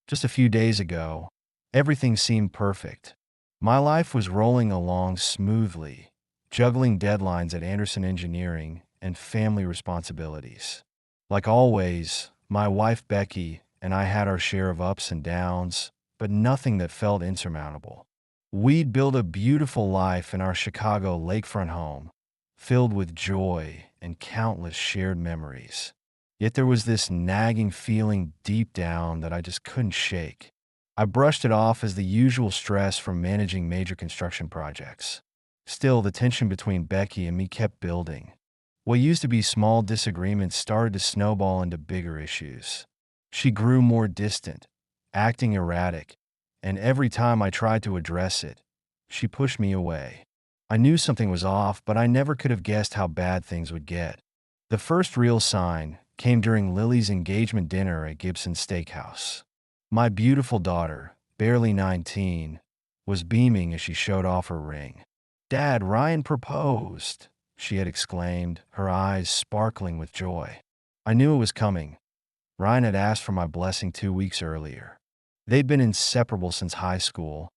Just a few days ago, everything seemed perfect. My life was rolling along smoothly, juggling deadlines at Anderson Engineering and family responsibilities. Like always, my wife Becky and I had our share of ups and downs, but nothing that felt insurmountable. We'd built a beautiful life in our Chicago lakefront home, filled with joy and countless shared memories. Yet there was this nagging feeling deep down that I just couldn't shake. I brushed it off as the usual stress from managing major construction projects. Still, the tension between Becky and me kept building. What used to be small disagreements started to snowball into bigger issues. She grew more distant, acting erratic, and every time I tried to address it, she pushed me away. I knew something was off, but I never could have guessed how bad things would get. The first real sign came during Lily's engagement dinner at Gibson's Steakhouse. My beautiful daughter, barely 19, was beaming as she showed off her ring. "Dad, Ryan proposed," she had exclaimed, her eyes sparkling with joy. I knew it was coming. Ryan had asked for my blessing 2 weeks earlier. They'd been inseparable since high school,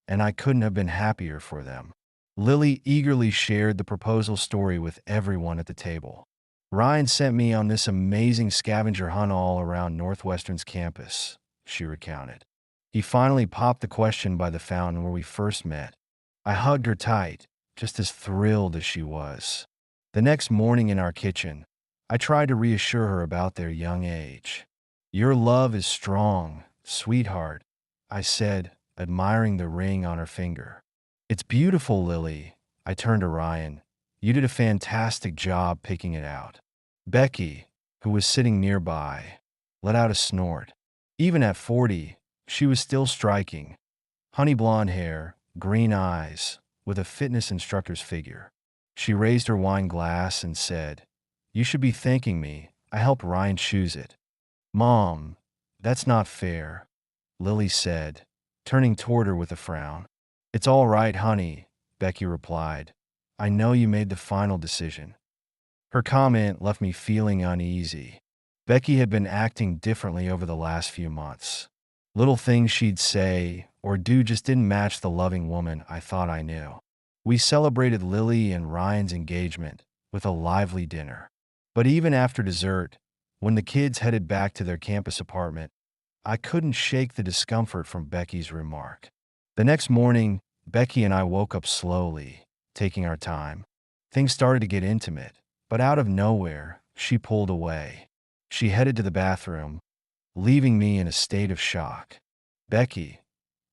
and I couldn't have been happier for them. Lily eagerly shared the proposal story with everyone at the table. "Ryan sent me on this amazing scavenger hunt all around Northwestern's campus," she recounted. "He finally popped the question by the fountain where we first met. I hugged her tight, just as thrilled as she was. The next morning in our kitchen, I tried to reassure her about their young age. 'Your love is strong, sweetheart,' I said, admiring the ring on her finger. 'It's beautiful, Lily.' I turned to Ryan. 'You did a fantastic job picking it out.' Becky, who was sitting nearby, let out a snort. Even at 40, she was still striking. Honey blonde hair, green eyes, with a fitness instructor's figure. She raised her wine glass and said, 'You should be thanking me. I helped Ryan choose it.' 'Mom, that's not fair,' Lily said, turning toward her with a frown. 'It's all right, honey,' Becky replied. 'I know you made the final decision.' Her comment left me feeling uneasy. Becky had been acting differently over the last few months. Little things she'd say or do just didn't match the loving woman I thought I knew. We celebrated Lily and Ryan's engagement with a lively dinner. But even after dessert, when the kids headed back to their campus apartment, I couldn't shake the discomfort from Becky's remark. The next morning, Becky and I woke up slowly, taking our time. Things started to get intimate, but out of nowhere, she pulled away. She headed to the bathroom, leaving me in a state of shock. "Becky,"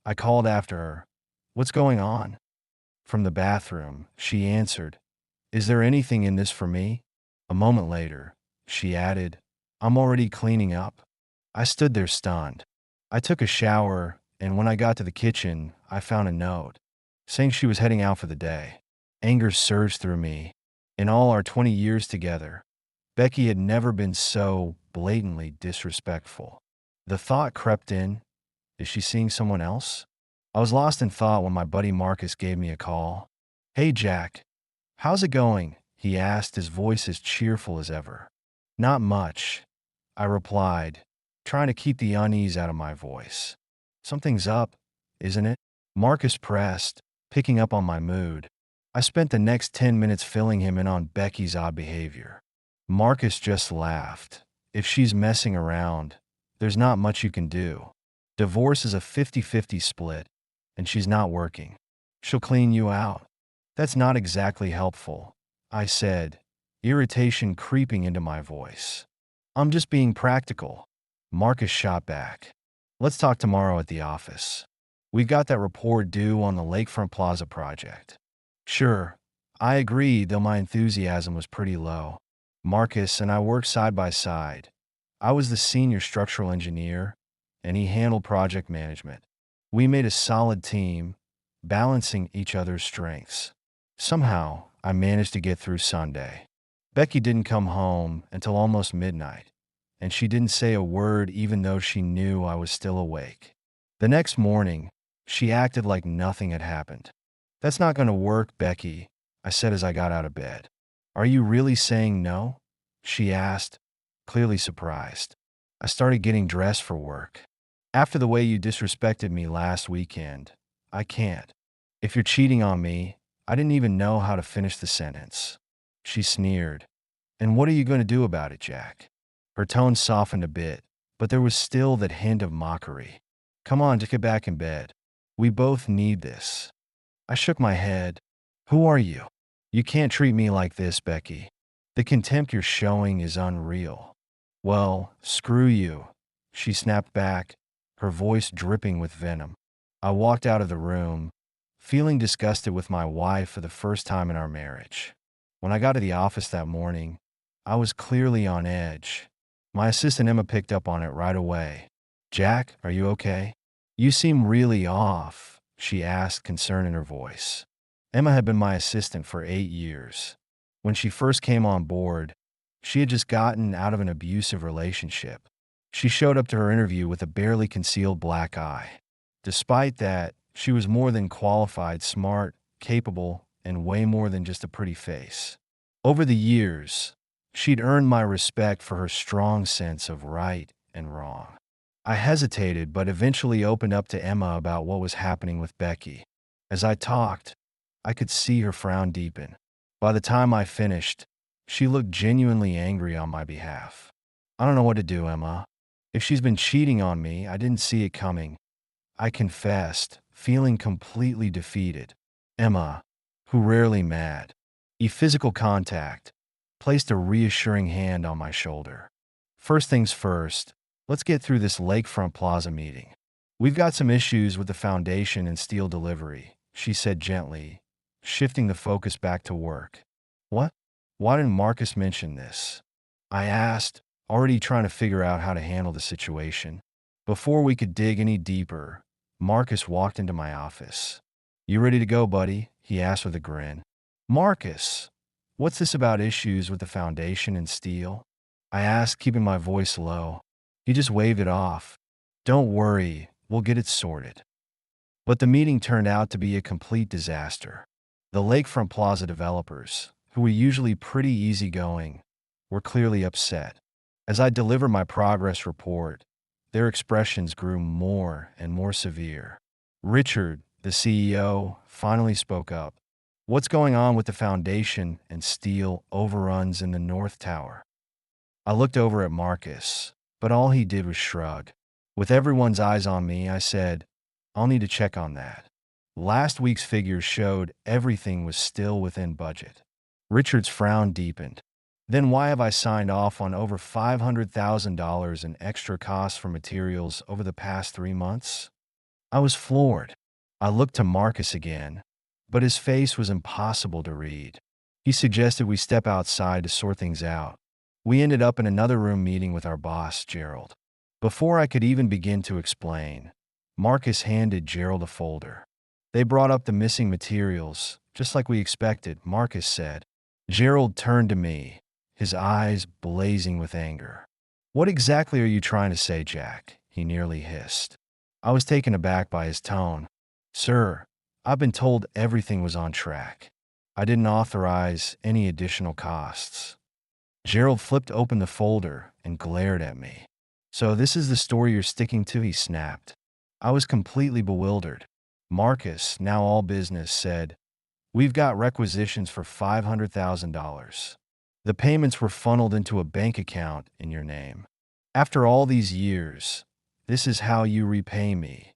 I called after her, "what's going on?" From the bathroom, she answered, "Is there anything in this for me?" A moment later, she added, "I'm already cleaning up." I stood there stunned. I took a shower, and when I got to the kitchen, I found a note saying she was heading out for the day. Anger surged through me. In all our 20 years together, Becky had never been so blatantly disrespectful. The thought crept in, is she seeing someone else? I was lost in thought when my buddy Marcus gave me a call. "Hey, Jack, how's it going?" he asked, his voice as cheerful as ever. "Not much," I replied, trying to keep the unease out of my voice. "Something's up, isn't it?" Marcus pressed, picking up on my mood. I spent the next 10 minutes filling him in on Becky's odd behavior. Marcus just laughed. "If she's messing around, there's not much you can do. Divorce is a 50-50 split, and she's not working. She'll clean you out." "That's not exactly helpful," I said, irritation creeping into my voice. "I'm just being practical." Marcus shot back. "Let's talk tomorrow at the office. We've got that report due on the Lakefront Plaza project." "Sure." I agreed, though my enthusiasm was pretty low. Marcus and I worked side by side. I was the senior structural engineer, and he handled project management. We made a solid team, balancing each other's strengths. Somehow, I managed to get through Sunday. Becky didn't come home until almost midnight, and she didn't say a word even though she knew I was still awake. The next morning, she acted like nothing had happened. "That's not going to work, Becky," I said as I got out of bed. "Are you really saying no?" she asked, clearly surprised. I started getting dressed for work. After the way you disrespected me last weekend, I can't. If you're cheating on me, I didn't even know how to finish the sentence. She sneered. And what are you going to do about it, Jack? Her tone softened a bit, but there was still that hint of mockery. Come on, just get back in bed. We both need this. I shook my head. Who are you? You can't treat me like this, Becky. The contempt you're showing is unreal. Well, screw you, she snapped back, her voice dripping with venom. I walked out of the room, feeling disgusted with my wife for the first time in our marriage. When I got to the office that morning, I was clearly on edge. My assistant Emma picked up on it right away. Jack, are you okay? You seem really off, she asked, concern in her voice. Emma had been my assistant for 8 years. When she first came on board, she had just gotten out of an abusive relationship. She showed up to her interview with a barely concealed black eye. Despite that, she was more than qualified, smart, capable, and way more than just a pretty face. Over the years, she'd earned my respect for her strong sense of right and wrong. I hesitated, but eventually opened up to Emma about what was happening with Becky. As I talked, I could see her frown deepen. By the time I finished, she looked genuinely angry on my behalf. I don't know what to do, Emma. If she's been cheating on me, I didn't see it coming. I confessed, feeling completely defeated. Emma, who rarely mad, physical contact, placed a reassuring hand on my shoulder. First things first, let's get through this lakefront plaza meeting. We've got some issues with the foundation and steel delivery, she said gently, shifting the focus back to work. What? Why didn't Marcus mention this? I asked, already trying to figure out how to handle the situation. Before we could dig any deeper, Marcus walked into my office. You ready to go, buddy? He asked with a grin. Marcus, what's this about issues with the foundation and steel? I asked, keeping my voice low. He just waved it off. Don't worry, we'll get it sorted. But the meeting turned out to be a complete disaster. The lakefront plaza developers, who were usually pretty easygoing, were clearly upset. As I delivered my progress report, their expressions grew more and more severe. Richard, the CEO, finally spoke up. What's going on with the foundation and steel overruns in the North Tower? I looked over at Marcus, but all he did was shrug. With everyone's eyes on me, I said, I'll need to check on that. Last week's figures showed everything was still within budget. Richard's frown deepened. Then why have I signed off on over $500,000 in extra costs for materials over the past 3 months? I was floored. I looked to Marcus again, but his face was impossible to read. He suggested we step outside to sort things out. We ended up in another room meeting with our boss, Gerald. Before I could even begin to explain, Marcus handed Gerald a folder. They brought up the missing materials, just like we expected, Marcus said. Gerald turned to me, his eyes blazing with anger. What exactly are you trying to say, Jack? He nearly hissed. I was taken aback by his tone. Sir, I've been told everything was on track. I didn't authorize any additional costs. Gerald flipped open the folder and glared at me. So this is the story you're sticking to, he snapped. I was completely bewildered. Marcus, now all business, said, We've got requisitions for $500,000. The payments were funneled into a bank account in your name. After all these years, this is how you repay me.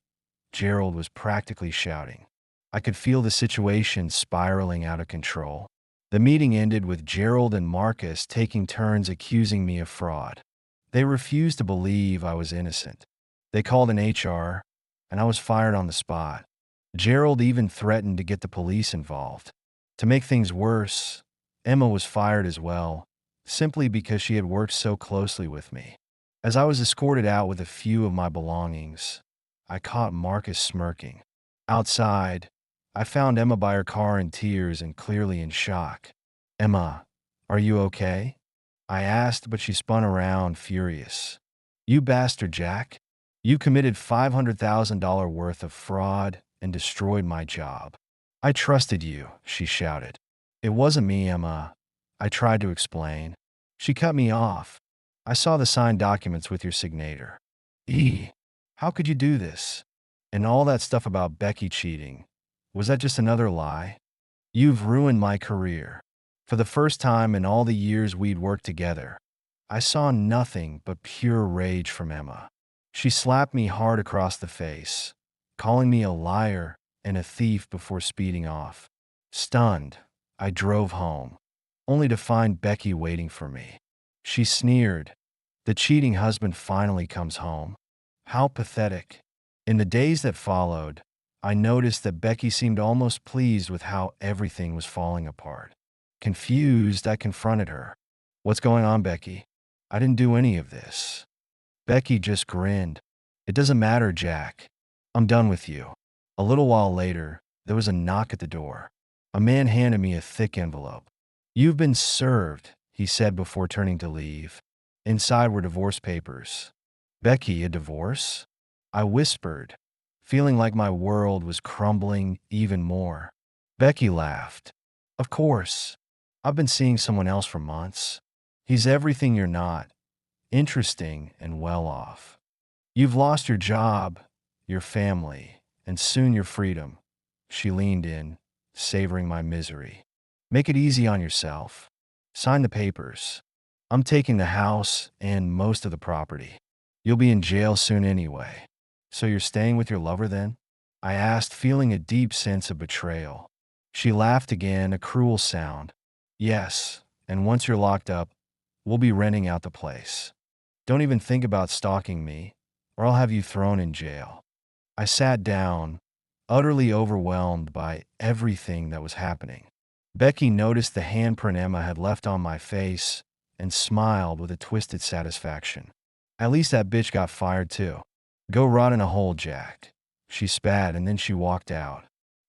Gerald was practically shouting. I could feel the situation spiraling out of control. The meeting ended with Gerald and Marcus taking turns accusing me of fraud. They refused to believe I was innocent. They called an HR, and I was fired on the spot. Gerald even threatened to get the police involved. To make things worse, Emma was fired as well, simply because she had worked so closely with me. As I was escorted out with a few of my belongings, I caught Marcus smirking. Outside, I found Emma by her car in tears and clearly in shock. Emma, are you okay? I asked, but she spun around, furious. You bastard, Jack. You committed $500,000 worth of fraud and destroyed my job. I trusted you, she shouted. It wasn't me, Emma. I tried to explain. She cut me off. I saw the signed documents with your signature. How could you do this? And all that stuff about Becky cheating. Was that just another lie? You've ruined my career. For the first time in all the years we'd worked together, I saw nothing but pure rage from Emma. She slapped me hard across the face, calling me a liar and a thief before speeding off. Stunned, I drove home, only to find Becky waiting for me. She sneered, "The cheating husband finally comes home." How pathetic. In the days that followed, I noticed that Becky seemed almost pleased with how everything was falling apart. Confused, I confronted her. "What's going on, Becky? I didn't do any of this." Becky just grinned. "It doesn't matter, Jack. I'm done with you." A little while later, there was a knock at the door. A man handed me a thick envelope. "You've been served," he said before turning to leave. Inside were divorce papers. "Becky, a divorce?" I whispered, feeling like my world was crumbling even more. Becky laughed. "Of course. I've been seeing someone else for months. He's everything you're not, interesting and well off. You've lost your job, your family, and soon your freedom." She leaned in, savoring my misery. "Make it easy on yourself. Sign the papers. I'm taking the house and most of the property. You'll be in jail soon anyway." "So you're staying with your lover then?" I asked, feeling a deep sense of betrayal. She laughed again, a cruel sound. "Yes, and once you're locked up, we'll be renting out the place. Don't even think about stalking me, or I'll have you thrown in jail." I sat down, utterly overwhelmed by everything that was happening. Becky noticed the handprint Emma had left on my face and smiled with a twisted satisfaction. "At least that bitch got fired too. Go rot in a hole, Jack." She spat and then she walked out.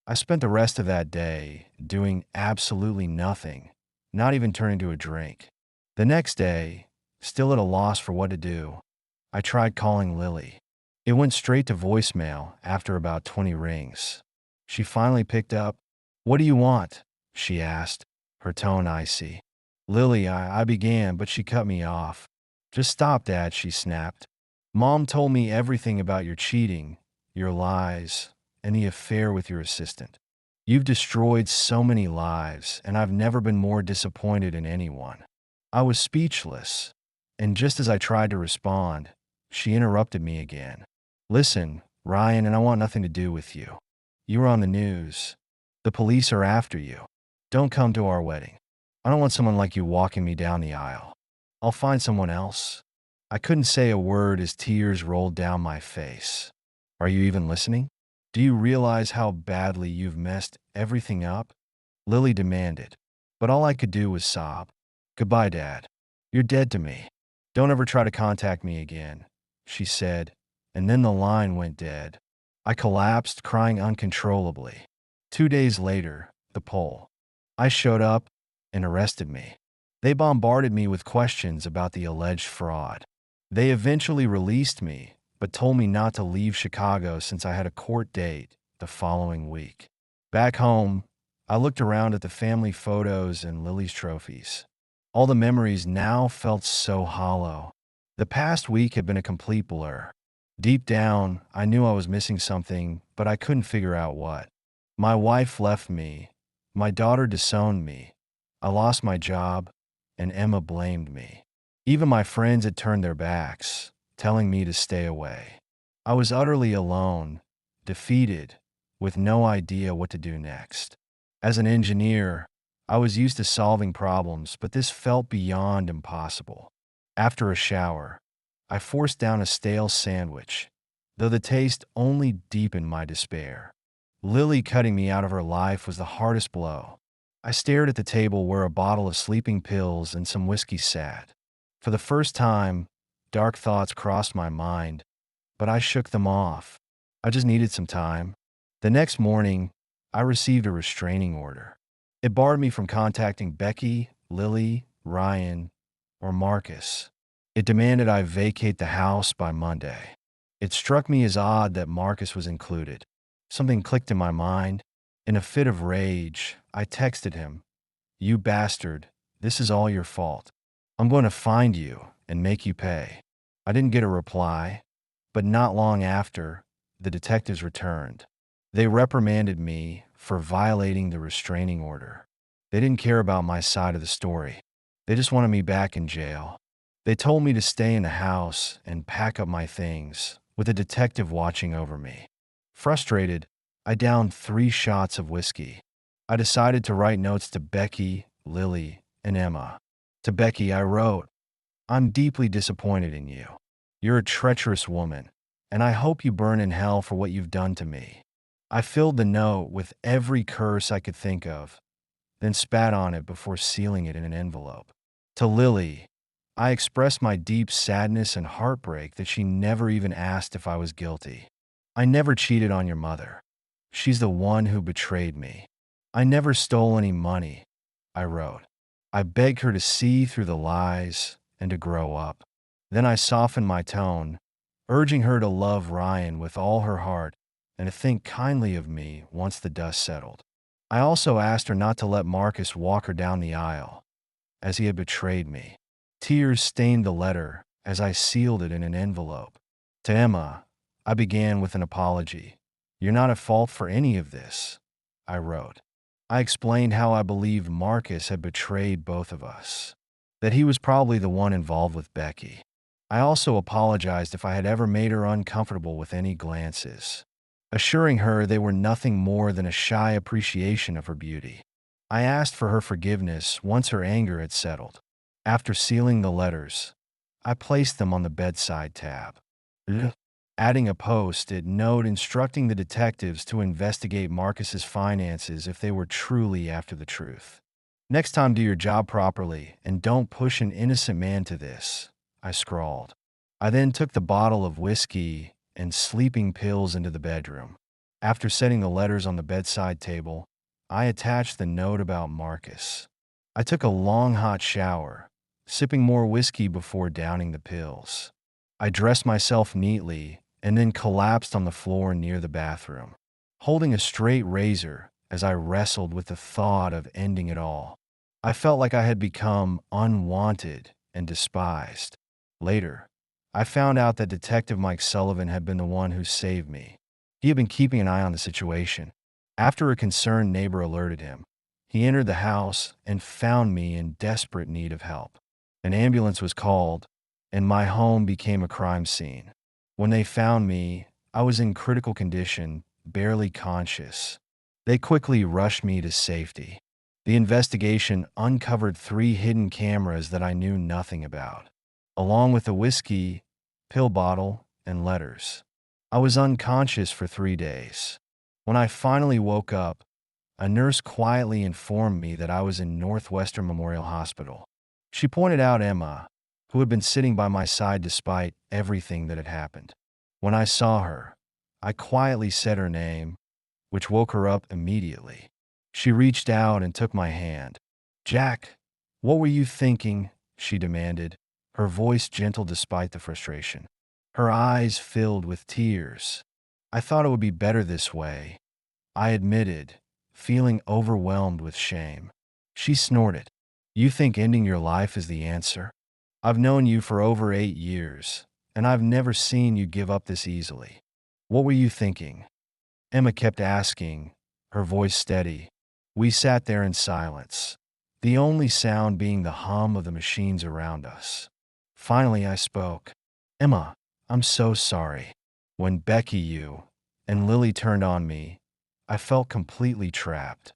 I spent the rest of that day doing absolutely nothing, not even turning to a drink. The next day, still at a loss for what to do, I tried calling Lily. It went straight to voicemail after about 20 rings. She finally picked up. "What do you want?" she asked, her tone icy. "Lily," I began, but she cut me off. "Just stop, Dad," she snapped. "Mom told me everything about your cheating, your lies, and the affair with your assistant. You've destroyed so many lives, and I've never been more disappointed in anyone." I was speechless, and just as I tried to respond, she interrupted me again. "Listen, Ryan, and I want nothing to do with you. You were on the news. The police are after you. Don't come to our wedding. I don't want someone like you walking me down the aisle. I'll find someone else." I couldn't say a word as tears rolled down my face. "Are you even listening? Do you realize how badly you've messed everything up?" Lily demanded, but all I could do was sob. "Goodbye, Dad. You're dead to me. Don't ever try to contact me again," she said, and then the line went dead. I collapsed, crying uncontrollably. 2 days later, the poll. I showed up and arrested me. They bombarded me with questions about the alleged fraud. They eventually released me, but told me not to leave Chicago since I had a court date the following week. Back home, I looked around at the family photos and Lily's trophies. All the memories now felt so hollow. The past week had been a complete blur. Deep down, I knew I was missing something, but I couldn't figure out what. My wife left me. My daughter disowned me. I lost my job, and Emma blamed me. Even my friends had turned their backs, telling me to stay away. I was utterly alone, defeated, with no idea what to do next. As an engineer, I was used to solving problems, but this felt beyond impossible. After a shower, I forced down a stale sandwich, though the taste only deepened my despair. Lily cutting me out of her life was the hardest blow. I stared at the table where a bottle of sleeping pills and some whiskey sat. For the first time, dark thoughts crossed my mind, but I shook them off. I just needed some time. The next morning, I received a restraining order. It barred me from contacting Becky, Lily, Ryan, or Marcus. It demanded I vacate the house by Monday. It struck me as odd that Marcus was included. Something clicked in my mind. In a fit of rage, I texted him, "You bastard, this is all your fault. I'm going to find you and make you pay." I didn't get a reply, But not long after, the detectives returned. They reprimanded me for violating the restraining order. They didn't care about my side of the story. They just wanted me back in jail. They told me to stay in the house and pack up my things, with a detective watching over me. Frustrated, I downed 3 shots of whiskey. I decided to write notes to Becky, Lily, and Emma. To Becky, I wrote, "I'm deeply disappointed in you. You're a treacherous woman, and I hope you burn in hell for what you've done to me." I filled the note with every curse I could think of, then spat on it before sealing it in an envelope. To Lily, I expressed my deep sadness and heartbreak that she never even asked if I was guilty. "I never cheated on your mother. She's the one who betrayed me. I never stole any money," I wrote. I begged her to see through the lies and to grow up. Then I softened my tone, urging her to love Ryan with all her heart and to think kindly of me once the dust settled. I also asked her not to let Marcus walk her down the aisle, as he had betrayed me. Tears stained the letter as I sealed it in an envelope. To Emma, I began with an apology. "You're not at fault for any of this," I wrote. I explained how I believed Marcus had betrayed both of us, that he was probably the one involved with Becky. I also apologized if I had ever made her uncomfortable with any glances, assuring her they were nothing more than a shy appreciation of her beauty. I asked for her forgiveness once her anger had settled. After sealing the letters, I placed them on the bedside tab, adding a post-it note instructing the detectives to investigate Marcus's finances if they were truly after the truth. "Next time, do your job properly and don't push an innocent man to this," I scrawled. I then took the bottle of whiskey and sleeping pills into the bedroom. After setting the letters on the bedside table, I attached the note about Marcus. I took a long hot shower, sipping more whiskey before downing the pills. I dressed myself neatly and then collapsed on the floor near the bathroom, holding a straight razor as I wrestled with the thought of ending it all. I felt like I had become unwanted and despised. Later, I found out that Detective Mike Sullivan had been the one who saved me. He had been keeping an eye on the situation. After a concerned neighbor alerted him, he entered the house and found me in desperate need of help. An ambulance was called, and my home became a crime scene. When they found me, I was in critical condition, barely conscious. They quickly rushed me to safety. The investigation uncovered 3 hidden cameras that I knew nothing about, along with a whiskey, pill bottle, and letters. I was unconscious for 3 days. When I finally woke up, a nurse quietly informed me that I was in Northwestern Memorial Hospital. She pointed out Emma, who had been sitting by my side despite everything that had happened. When I saw her, I quietly said her name, which woke her up immediately. She reached out and took my hand. "Jack, what were you thinking?" she demanded, her voice gentle despite the frustration. Her eyes filled with tears. "I thought it would be better this way," I admitted, feeling overwhelmed with shame. She snorted. "You think ending your life is the answer? I've known you for over 8 years, and I've never seen you give up this easily. What were you thinking?" Emma kept asking, her voice steady. We sat there in silence, the only sound being the hum of the machines around us. Finally, I spoke. "Emma, I'm so sorry. When Becky, you, and Lily turned on me, I felt completely trapped.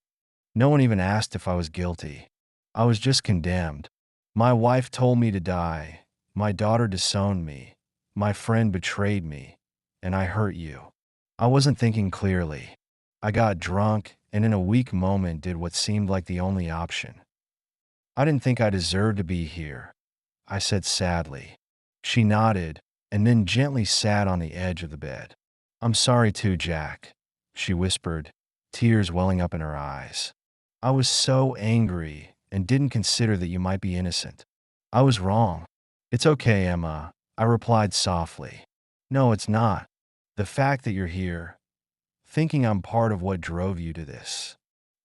No one even asked if I was guilty. I was just condemned. My wife told me to die. My daughter disowned me. My friend betrayed me. And I hurt you. I wasn't thinking clearly. I got drunk and in a weak moment did what seemed like the only option. I didn't think I deserved to be here," I said sadly. She nodded and then gently sat on the edge of the bed. "I'm sorry too, Jack," she whispered, tears welling up in her eyes. "I was so angry and didn't consider that you might be innocent. I was wrong." "It's okay, Emma," I replied softly. "No, it's not. The fact that you're here, thinking I'm part of what drove you to this.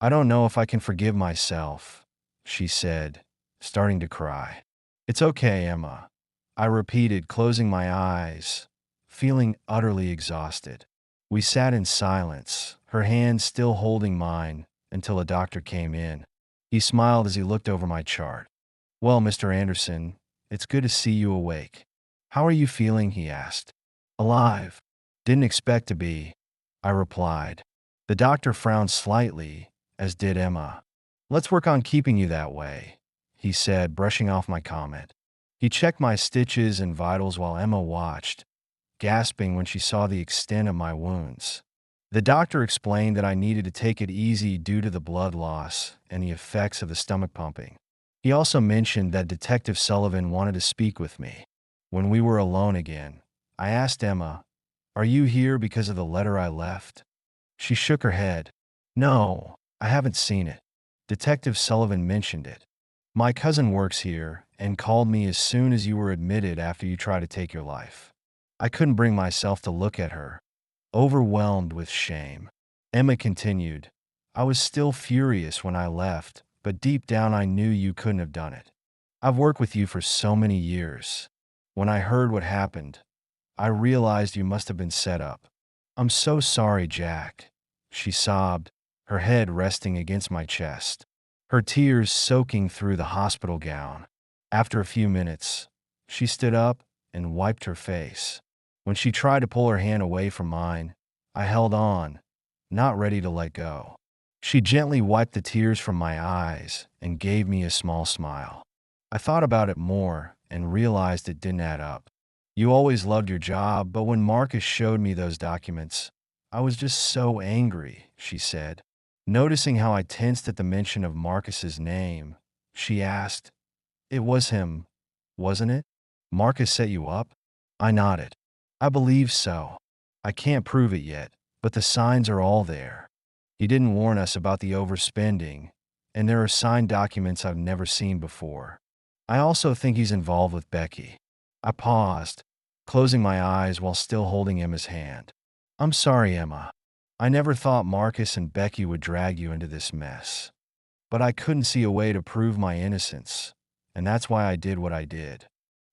I don't know if I can forgive myself," she said, starting to cry. "It's okay, Emma," I repeated, closing my eyes, feeling utterly exhausted. We sat in silence, her hand still holding mine, until a doctor came in. He smiled as he looked over my chart. "Well, Mr. Anderson, it's good to see you awake. How are you feeling?" he asked. "Alive. Didn't expect to be," I replied. The doctor frowned slightly, as did Emma. "Let's work on keeping you that way," he said, brushing off my comment. He checked my stitches and vitals while Emma watched, gasping when she saw the extent of my wounds. The doctor explained that I needed to take it easy due to the blood loss and the effects of the stomach pumping. He also mentioned that Detective Sullivan wanted to speak with me. When we were alone again, I asked Emma, "Are you here because of the letter I left?" She shook her head. "No, I haven't seen it. Detective Sullivan mentioned it. My cousin works here and called me as soon as you were admitted after you tried to take your life." I couldn't bring myself to look at her, overwhelmed with shame. Emma continued, "I was still furious when I left, but deep down I knew you couldn't have done it. I've worked with you for so many years. When I heard what happened, I realized you must have been set up. I'm so sorry, Jack," she sobbed, her head resting against my chest, her tears soaking through the hospital gown. After a few minutes, she stood up and wiped her face. When she tried to pull her hand away from mine, I held on, not ready to let go. She gently wiped the tears from my eyes and gave me a small smile. I thought about it more and realized it didn't add up. "You always loved your job, but when Marcus showed me those documents, I was just so angry," she said. Noticing how I tensed at the mention of Marcus's name, she asked, "It was him, wasn't it? Marcus set you up?" I nodded. "I believe so. I can't prove it yet, but the signs are all there. He didn't warn us about the overspending, and there are signed documents I've never seen before. I also think he's involved with Becky." I paused, closing my eyes while still holding Emma's hand. "I'm sorry, Emma. I never thought Marcus and Becky would drag you into this mess. But I couldn't see a way to prove my innocence, and that's why I did what I did."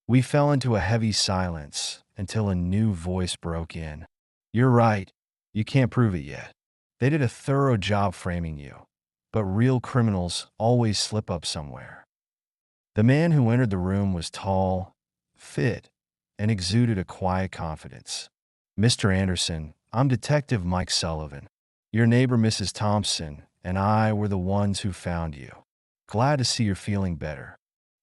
We fell into a heavy silence until a new voice broke in. "You're right. You can't prove it yet. They did a thorough job framing you, but real criminals always slip up somewhere." The man who entered the room was tall, fit, and exuded a quiet confidence. "Mr. Anderson, I'm Detective Mike Sullivan. Your neighbor, Mrs. Thompson, and I were the ones who found you. Glad to see you're feeling better."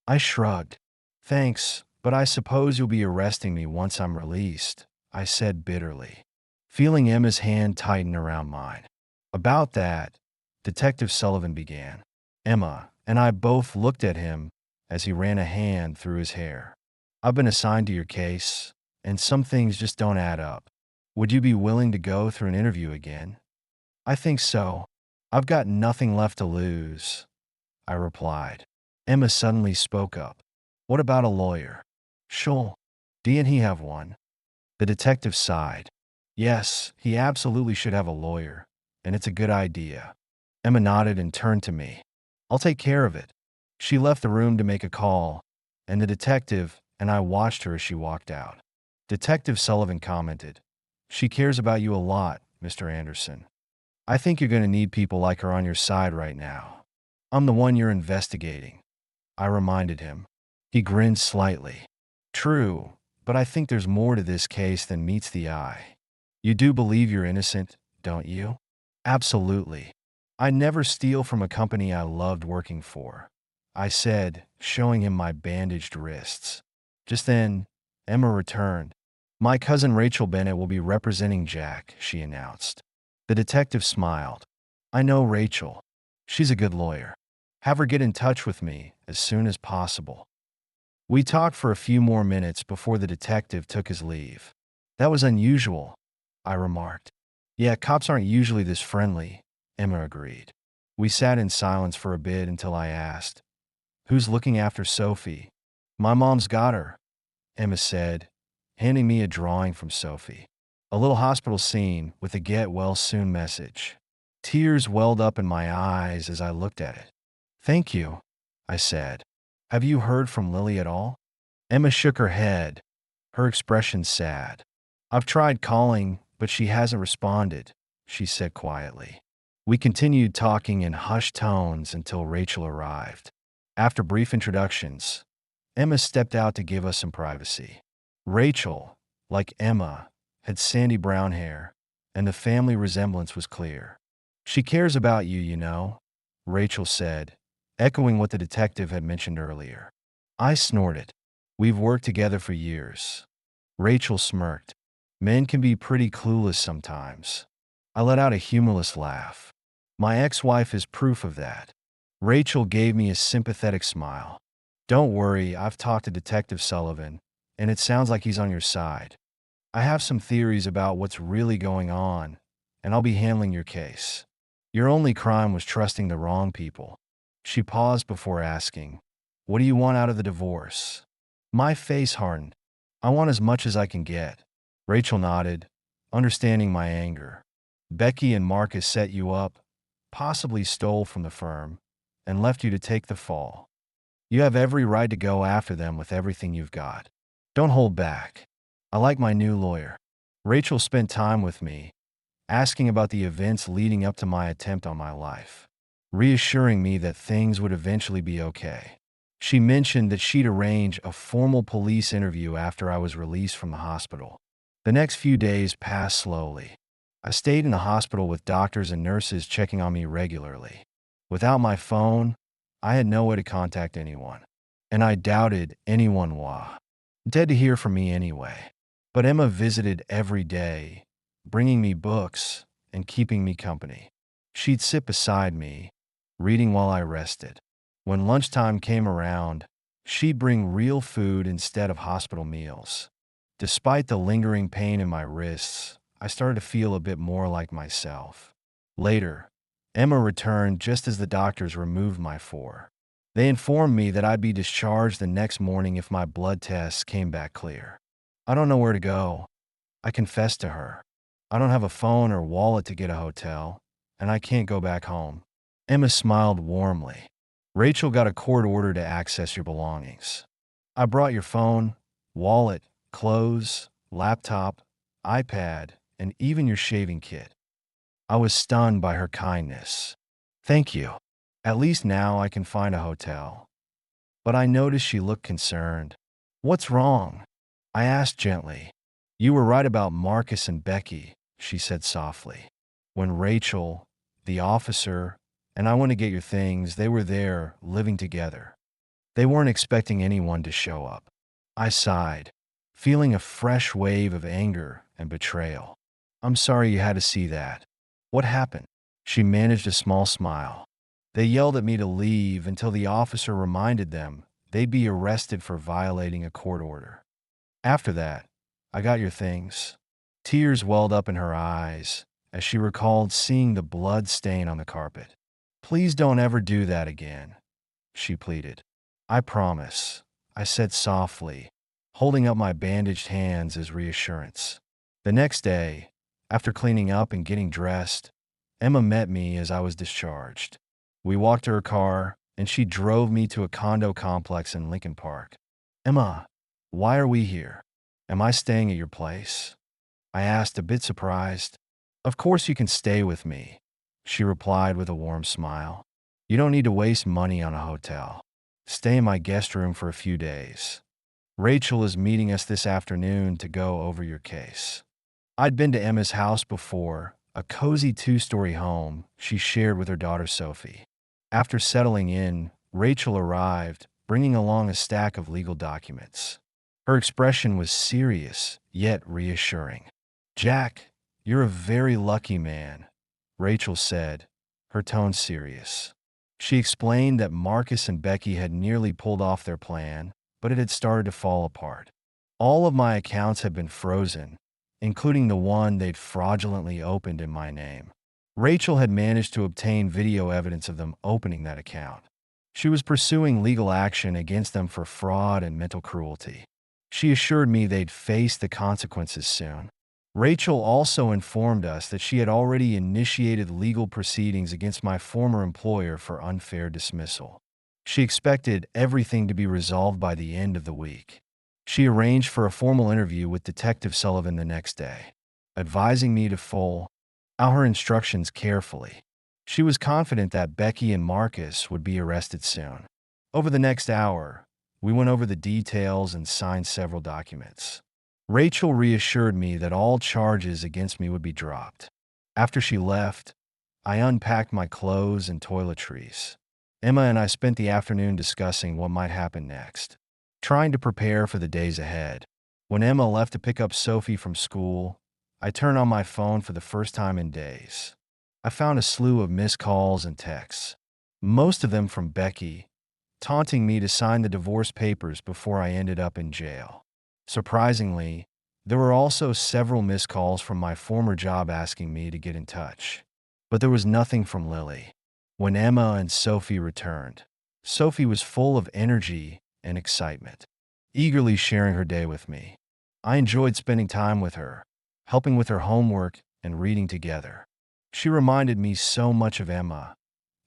I shrugged. "Thanks, but I suppose you'll be arresting me once I'm released," I said bitterly, feeling Emma's hand tighten around mine. "About that," Detective Sullivan began. Emma and I both looked at him as he ran a hand through his hair. "I've been assigned to your case, and some things just don't add up. Would you be willing to go through an interview again?" "I think so. I've got nothing left to lose," I replied. Emma suddenly spoke up. "What about a lawyer?" "Sure. Didn't he have one?" The detective sighed. "Yes, he absolutely should have a lawyer, and it's a good idea." Emma nodded and turned to me. "I'll take care of it." She left the room to make a call, and the detective and I watched her as she walked out. Detective Sullivan commented, "She cares about you a lot, Mr. Anderson. I think you're going to need people like her on your side right now." "I'm the one you're investigating," I reminded him. He grinned slightly. "True, but I think there's more to this case than meets the eye. You do believe you're innocent, don't you?" "Absolutely. I never steal from a company I loved working for," I said, showing him my bandaged wrists. Just then, Emma returned. "My cousin Rachel Bennett will be representing Jack," she announced. The detective smiled. "I know Rachel. She's a good lawyer. Have her get in touch with me as soon as possible." We talked for a few more minutes before the detective took his leave. "That was unusual," I remarked. "Yeah, cops aren't usually this friendly," Emma agreed. We sat in silence for a bit until I asked, "Who's looking after Sophie?" "My mom's got her," Emma said, handing me a drawing from Sophie. A little hospital scene with a get well soon message. Tears welled up in my eyes as I looked at it. "Thank you," I said. "Have you heard from Lily at all?" Emma shook her head, her expression sad. I've tried calling, but she hasn't responded, she said quietly. We continued talking in hushed tones until Rachel arrived. After brief introductions, Emma stepped out to give us some privacy. Rachel, like Emma, had sandy brown hair, and the family resemblance was clear. She cares about you, you know, Rachel said, echoing what the detective had mentioned earlier. I snorted. We've worked together for years. Rachel smirked. Men can be pretty clueless sometimes. I let out a humorless laugh. My ex-wife is proof of that. Rachel gave me a sympathetic smile. Don't worry, I've talked to Detective Sullivan, and it sounds like he's on your side. I have some theories about what's really going on, and I'll be handling your case. Your only crime was trusting the wrong people. She paused before asking, what do you want out of the divorce? My face hardened. I want as much as I can get. Rachel nodded, understanding my anger. Becky and Marcus set you up, possibly stole from the firm, and left you to take the fall. You have every right to go after them with everything you've got. Don't hold back. I like my new lawyer. Rachel spent time with me, asking about the events leading up to my attempt on my life, reassuring me that things would eventually be okay. She mentioned that she'd arrange a formal police interview after I was released from the hospital. The next few days passed slowly. I stayed in the hospital with doctors and nurses checking on me regularly. Without my phone, I had no way to contact anyone, and I doubted anyone was dead to hear from me anyway. But Emma visited every day, bringing me books and keeping me company. She'd sit beside me, reading while I rested. When lunchtime came around, she'd bring real food instead of hospital meals. Despite the lingering pain in my wrists, I started to feel a bit more like myself. Later, Emma returned just as the doctors removed my four. They informed me that I'd be discharged the next morning if my blood tests came back clear. I don't know where to go. I confessed to her. I don't have a phone or wallet to get a hotel, and I can't go back home. Emma smiled warmly. Rachel got a court order to access your belongings. I brought your phone, wallet, clothes, laptop, iPad, and even your shaving kit. I was stunned by her kindness. Thank you. At least now I can find a hotel. But I noticed she looked concerned. What's wrong? I asked gently. You were right about Marcus and Becky, she said softly. When Rachel, the officer, and I went to get your things, they were there, living together. They weren't expecting anyone to show up. I sighed, feeling a fresh wave of anger and betrayal. I'm sorry you had to see that. What happened? She managed a small smile. They yelled at me to leave until the officer reminded them they'd be arrested for violating a court order. After that, I got your things. Tears welled up in her eyes as she recalled seeing the blood stain on the carpet. Please don't ever do that again, she pleaded. I promise, I said softly, holding up my bandaged hands as reassurance. The next day, after cleaning up and getting dressed, Emma met me as I was discharged. We walked to her car, and she drove me to a condo complex in Lincoln Park. Emma, why are we here? Am I staying at your place? I asked, a bit surprised. Of course you can stay with me, she replied with a warm smile. You don't need to waste money on a hotel. Stay in my guest room for a few days. Rachel is meeting us this afternoon to go over your case. I'd been to Emma's house before, a cozy 2-story home she shared with her daughter Sophie. After settling in, Rachel arrived, bringing along a stack of legal documents. Her expression was serious, yet reassuring. Jack, you're a very lucky man, Rachel said, her tone serious. She explained that Marcus and Becky had nearly pulled off their plan, but it had started to fall apart. All of my accounts had been frozen, including the one they'd fraudulently opened in my name. Rachel had managed to obtain video evidence of them opening that account. She was pursuing legal action against them for fraud and mental cruelty. She assured me they'd face the consequences soon. Rachel also informed us that she had already initiated legal proceedings against my former employer for unfair dismissal. She expected everything to be resolved by the end of the week. She arranged for a formal interview with Detective Sullivan the next day, advising me to follow out her instructions carefully. She was confident that Becky and Marcus would be arrested soon. Over the next hour, we went over the details and signed several documents. Rachel reassured me that all charges against me would be dropped. After she left, I unpacked my clothes and toiletries. Emma and I spent the afternoon discussing what might happen next, trying to prepare for the days ahead. When Emma left to pick up Sophie from school, I turned on my phone for the first time in days. I found a slew of missed calls and texts, most of them from Becky, taunting me to sign the divorce papers before I ended up in jail. Surprisingly, there were also several missed calls from my former job asking me to get in touch. But there was nothing from Lily. When Emma and Sophie returned, Sophie was full of energy and excitement, eagerly sharing her day with me. I enjoyed spending time with her, helping with her homework and reading together. She reminded me so much of Emma,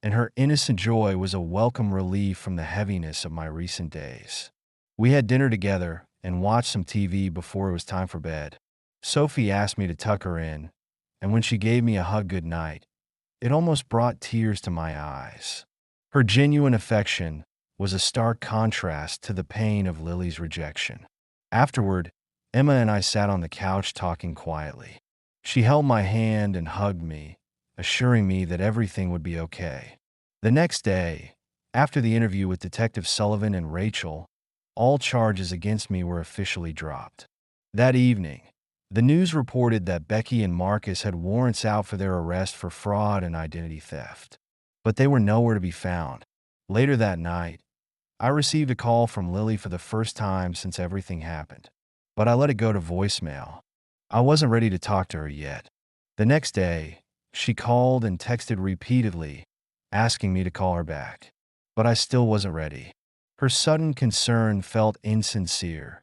and her innocent joy was a welcome relief from the heaviness of my recent days. We had dinner together and watched some TV before it was time for bed. Sophie asked me to tuck her in, and when she gave me a hug goodnight, it almost brought tears to my eyes. Her genuine affection was a stark contrast to the pain of Lily's rejection. Afterward, Emma and I sat on the couch talking quietly. She held my hand and hugged me, assuring me that everything would be okay. The next day, after the interview with Detective Sullivan and Rachel, all charges against me were officially dropped. That evening, the news reported that Becky and Marcus had warrants out for their arrest for fraud and identity theft, but they were nowhere to be found. Later that night, I received a call from Lily for the first time since everything happened, but I let it go to voicemail. I wasn't ready to talk to her yet. The next day, she called and texted repeatedly, asking me to call her back, but I still wasn't ready. Her sudden concern felt insincere,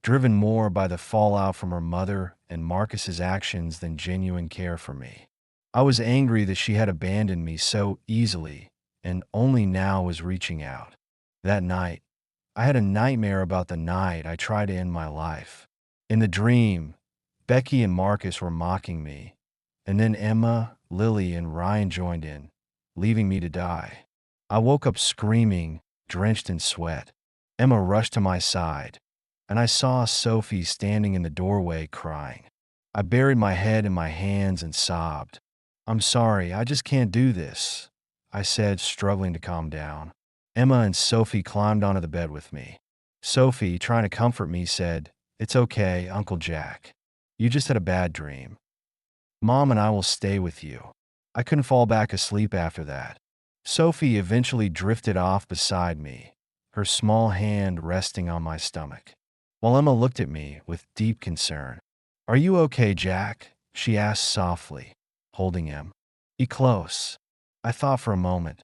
driven more by the fallout from her mother and Marcus's actions than genuine care for me. I was angry that she had abandoned me so easily and only now was reaching out. That night, I had a nightmare about the night I tried to end my life. In the dream, Becky and Marcus were mocking me, and then Emma, Lily, and Ryan joined in, leaving me to die. I woke up screaming, drenched in sweat. Emma rushed to my side, and I saw Sophie standing in the doorway crying. I buried my head in my hands and sobbed. "I'm sorry, I just can't do this," I said, struggling to calm down. Emma and Sophie climbed onto the bed with me. Sophie, trying to comfort me, said, "It's okay, Uncle Jack. You just had a bad dream. Mom and I will stay with you." I couldn't fall back asleep after that. Sophie eventually drifted off beside me, her small hand resting on my stomach, while Emma looked at me with deep concern. "Are you okay, Jack?" she asked softly, holding him. "Be close." I thought for a moment.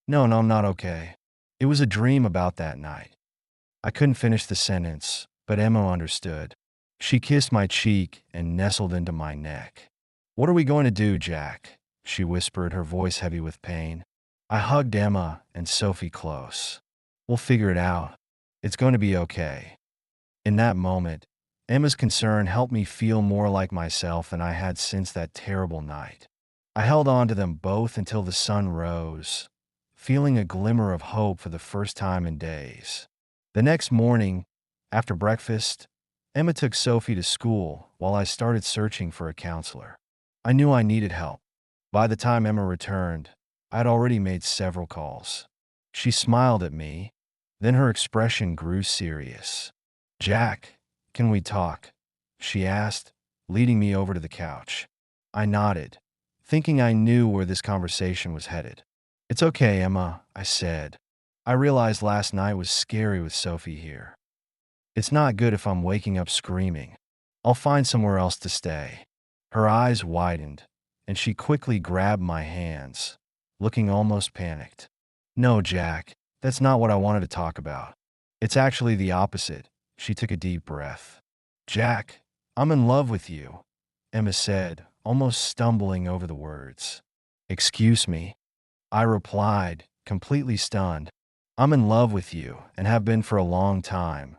No, I'm not okay. It was a dream about that night." I couldn't finish the sentence, but Emma understood. She kissed my cheek and nestled into my neck. "What are we going to do, Jack?" she whispered, her voice heavy with pain. I hugged Emma and Sophie close. "We'll figure it out. It's going to be okay." In that moment, Emma's concern helped me feel more like myself than I had since that terrible night. I held on to them both until the sun rose, feeling a glimmer of hope for the first time in days. The next morning, after breakfast, Emma took Sophie to school while I started searching for a counselor. I knew I needed help. By the time Emma returned, I had already made several calls. She smiled at me, then her expression grew serious. "Jack, can we talk?" she asked, leading me over to the couch. I nodded, thinking I knew where this conversation was headed. "It's okay, Emma," I said. "I realized last night was scary with Sophie here. It's not good if I'm waking up screaming. I'll find somewhere else to stay." Her eyes widened, and she quickly grabbed my hands, looking almost panicked. "No, Jack, that's not what I wanted to talk about. It's actually the opposite." She took a deep breath. "Jack, I'm in love with you," Emma said, almost stumbling over the words. "Excuse me," I replied, completely stunned. "I'm in love with you and have been for a long time,"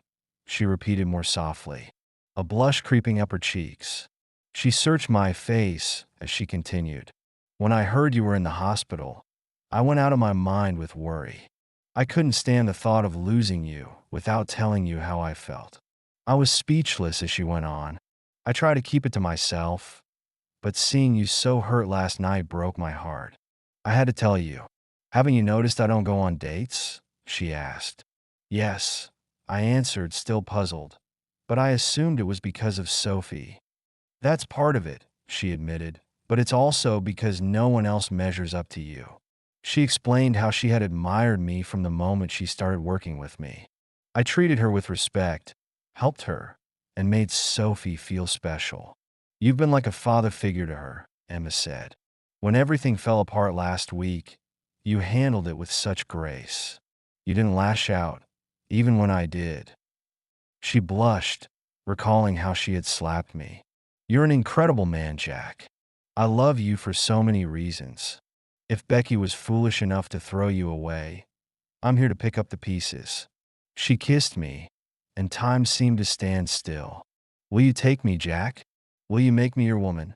she repeated more softly, a blush creeping up her cheeks. She searched my face as she continued. When I heard you were in the hospital, I went out of my mind with worry. I couldn't stand the thought of losing you without telling you how I felt. I was speechless as she went on. I tried to keep it to myself, but seeing you so hurt last night broke my heart. I had to tell you. Haven't you noticed I don't go on dates? She asked. Yes, I answered, still puzzled, but I assumed it was because of Sophie. That's part of it, she admitted, but it's also because no one else measures up to you. She explained how she had admired me from the moment she started working with me. I treated her with respect, helped her, and made Sophie feel special. You've been like a father figure to her, Emma said. When everything fell apart last week, you handled it with such grace. You didn't lash out, even when I did. She blushed, recalling how she had slapped me. You're an incredible man, Jack. I love you for so many reasons. If Becky was foolish enough to throw you away, I'm here to pick up the pieces. She kissed me, and time seemed to stand still. Will you take me, Jack? Will you make me your woman?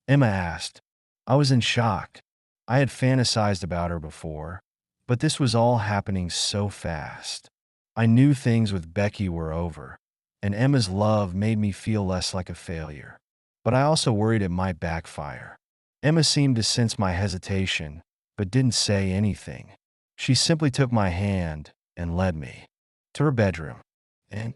Emma asked. I was in shock. I had fantasized about her before, but this was all happening so fast. I knew things with Becky were over, and Emma's love made me feel less like a failure. But I also worried it might backfire. Emma seemed to sense my hesitation, but didn't say anything. She simply took my hand and led me to her bedroom. And